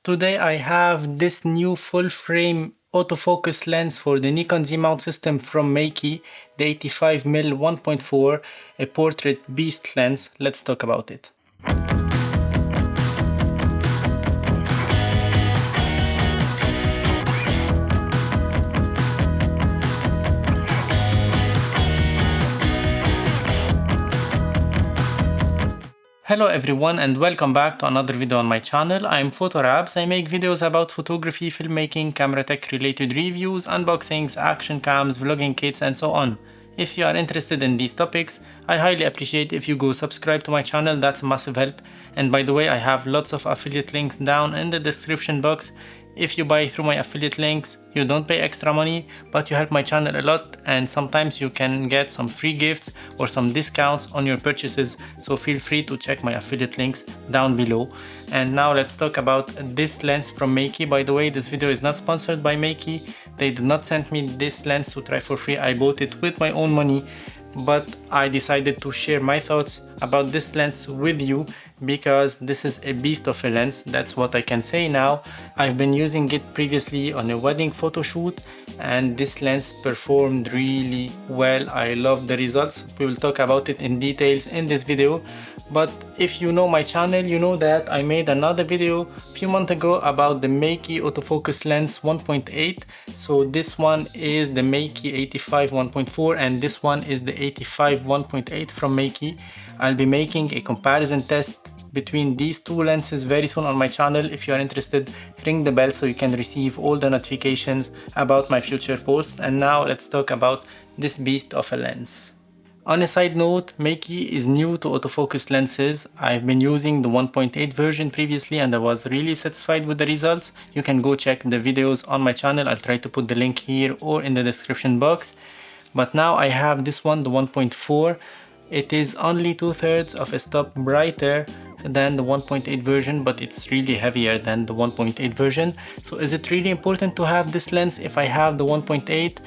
Today I have this new full frame autofocus lens for the Nikon Z mount system from Meike, the 85mm 1.4, a portrait beast lens. Let's talk about it. Hello everyone and welcome back to another video on my channel. I'm PhotoRabs. I make videos about photography, filmmaking, camera tech related reviews, unboxings, action cams, vlogging kits and so on. If you are interested in these topics, I highly appreciate if you go subscribe to my channel. That's a massive help. And by the way, I have lots of affiliate links down in the description box. If you buy through my affiliate links, you don't pay extra money, but you help my channel a lot, and sometimes you can get some free gifts or some discounts on your purchases, so feel free to check my affiliate links down below. And now let's talk about this lens from Meike. By the way, this video is not sponsored by Meike. They did not send me this lens to try for free. I bought it with my own money, but I decided to share my thoughts about this lens with you because this is a beast of a lens. That's what I can say now. I've been using it previously on a wedding photo shoot and this lens performed really well. I love the results. We will talk about it in details in this video. But if you know my channel, you know that I made another video a few months ago about the Meike autofocus lens 1.8. So this one is the Meike 85 1.4 and this one is the 85 1.8 from Meike. I'll be making a comparison test between these two lenses very soon on my channel. If you are interested, ring the bell so you can receive all the notifications about my future posts. And now let's talk about this beast of a lens. On a side note, Meike is new to autofocus lenses. I've been using the 1.8 version previously and I was really satisfied with the results. You can go check the videos on my channel. I'll try to put the link here or in the description box. But now I have this one, the 1.4. It is only 2/3 of a stop brighter than the 1.8 version, but it's really heavier than the 1.8 version. So is it really important to have this lens if I have the 1.8?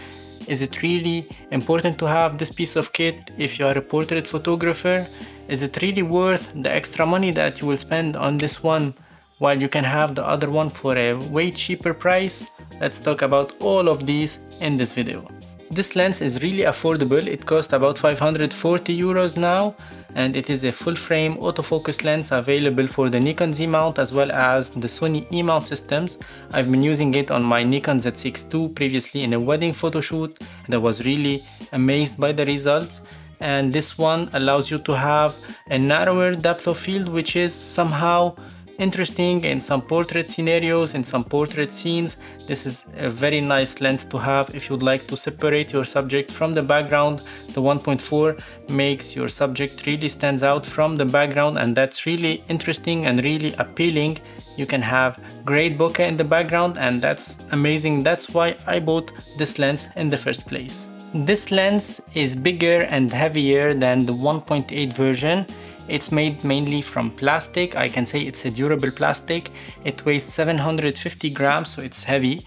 Is it really important to have this piece of kit if you are a portrait photographer? Is it really worth the extra money that you will spend on this one while you can have the other one for a way cheaper price? Let's talk about all of these in this video. This lens is really affordable. It costs about 540 euros now, and it is a full frame autofocus lens available for the Nikon Z mount as well as the Sony E mount systems. I've been using it on my Nikon Z6 II previously in a wedding photo shoot and I was really amazed by the results. And this one allows you to have a narrower depth of field, which is somehow interesting in some portrait scenarios, in some portrait scenes. This is a very nice lens to have if you'd like to separate your subject from the background. The 1.4 makes your subject really stands out from the background, and that's really interesting and really appealing. You can have great bokeh in the background and that's amazing. That's why I bought this lens in the first place. This lens is bigger and heavier than the 1.8 version. It's made mainly from plastic. I can say it's a durable plastic. It weighs 750 grams, so it's heavy.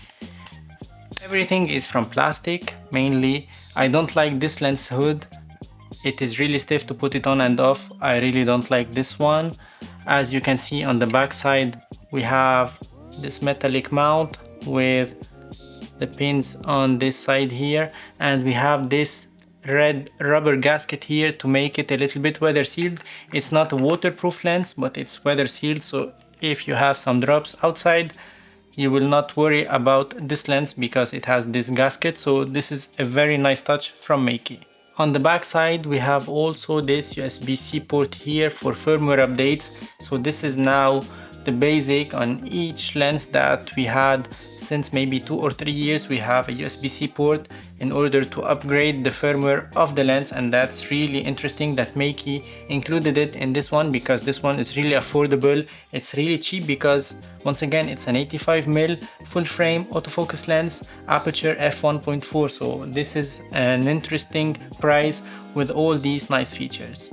Everything is from plastic, mainly. I don't like this lens hood. It is really stiff to put it on and off. I really don't like this one. As you can see on the back side, we have this metallic mount with the pins on this side here, and we have this red rubber gasket here to make it a little bit weather sealed. It's not a waterproof lens, but it's weather sealed, so if you have some drops outside, you will not worry about this lens because it has this gasket. So this is a very nice touch from Meike. On the back side, we have also this USB-C port here for firmware updates. So this is now the basic on each lens that we had since maybe 2 or 3 years. We have a USB-C port in order to upgrade the firmware of the lens, and that's really interesting that Meike included it in this one because this one is really affordable. It's really cheap because once again it's an 85mm full frame autofocus lens, aperture f1.4, so this is an interesting price with all these nice features.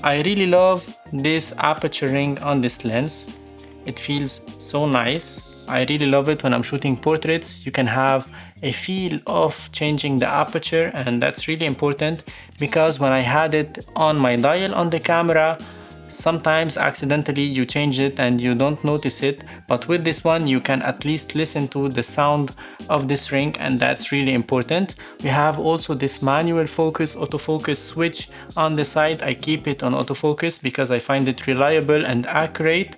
I really love this aperture ring on this lens. It feels so nice. I really love it when I'm shooting portraits. You can have a feel of changing the aperture, and that's really important because when I had it on my dial on the camera, sometimes accidentally you change it and you don't notice it, but with this one you can at least listen to the sound of this ring, and that's really important. We have also this manual focus autofocus switch on the side. I keep it on autofocus because I find it reliable and accurate,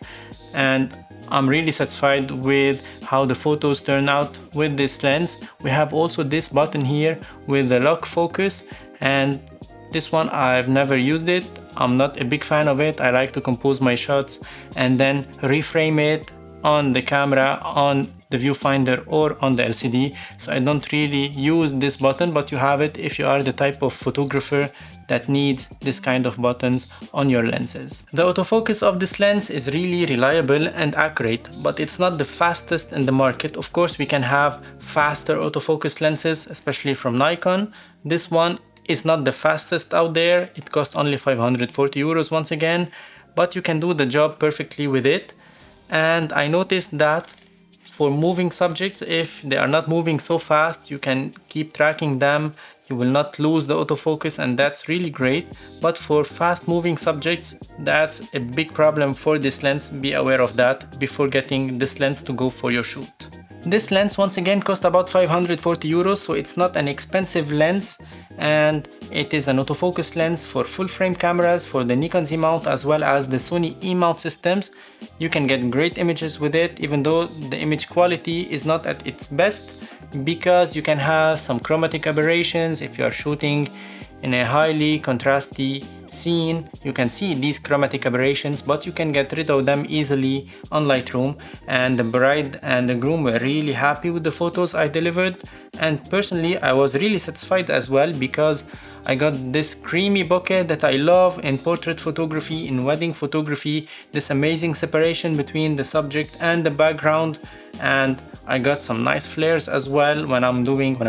and I'm really satisfied with how the photos turn out with this lens. We have also this button here with the lock focus, and this one I've never used it. I'm not a big fan of it. I like to compose my shots and then reframe it on the camera, on the viewfinder or on the LCD. So I don't really use this button, but you have it if you are the type of photographer that needs this kind of buttons on your lenses. The autofocus of this lens is really reliable and accurate, but it's not the fastest in the market. Of course, we can have faster autofocus lenses, especially from Nikon. This one is not the fastest out there. It costs only 540 euros once again, but you can do the job perfectly with it. And I noticed that for moving subjects, if they are not moving so fast, you can keep tracking them. You will not lose the autofocus, and that's really great. But for fast moving subjects, that's a big problem for this lens. Be aware of that before getting this lens to go for your shoot. This lens once again cost about 540 euros, so it's not an expensive lens, and it is an autofocus lens for full frame cameras, for the Nikon Z mount as well as the Sony E mount systems. You can get great images with it, even though the image quality is not at its best, because you can have some chromatic aberrations. If you are shooting in a highly contrasty scene, you can see these chromatic aberrations, but you can get rid of them easily on Lightroom. And the bride and the groom were really happy with the photos I delivered, and personally I was really satisfied as well, because I got this creamy bokeh that I love in portrait photography, in wedding photography, this amazing separation between the subject and the background, and I got some nice flares as well when I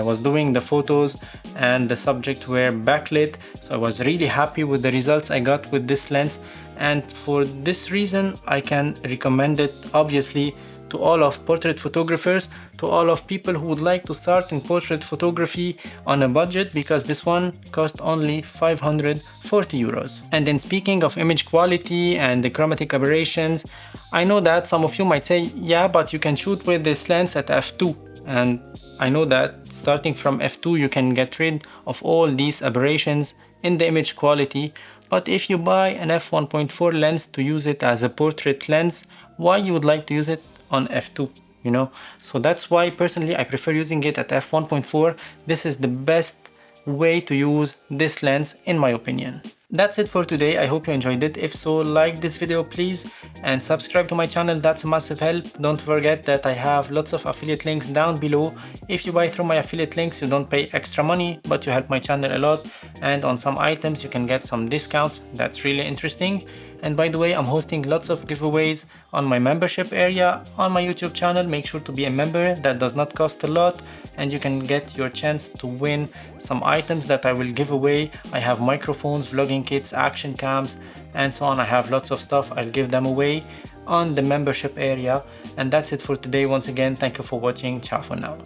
was doing the photos and the subject were backlit. So I was really happy with the results I got with this lens, and for this reason I can recommend it obviously to all of portrait photographers, to all of people who would like to start in portrait photography on a budget, because this one cost only 540 euros. And then speaking of image quality and the chromatic aberrations, I know that some of you might say, yeah, but you can shoot with this lens at f2. And I know that starting from f2 you can get rid of all these aberrations in the image quality, but if you buy an f1.4 lens to use it as a portrait lens, why you would like to use it on f2, you know? So that's why personally I prefer using it at f1.4. This is the best way to use this lens in my opinion. That's it for today. I hope you enjoyed it. If so, like this video please, and subscribe to my channel. That's a massive help. Don't forget that I have lots of affiliate links down below. If you buy through my affiliate links, you don't pay extra money, but you help my channel a lot, and on some items you can get some discounts. That's really interesting. And by the way, I'm hosting lots of giveaways on my membership area on my YouTube channel. Make sure to be a member. That does not cost a lot, and you can get your chance to win some items that I will give away. I have microphones, vlogging kits, action cams, and so on. I have lots of stuff. I'll give them away on the membership area. And that's it for today. Once again, thank you for watching. Ciao for now.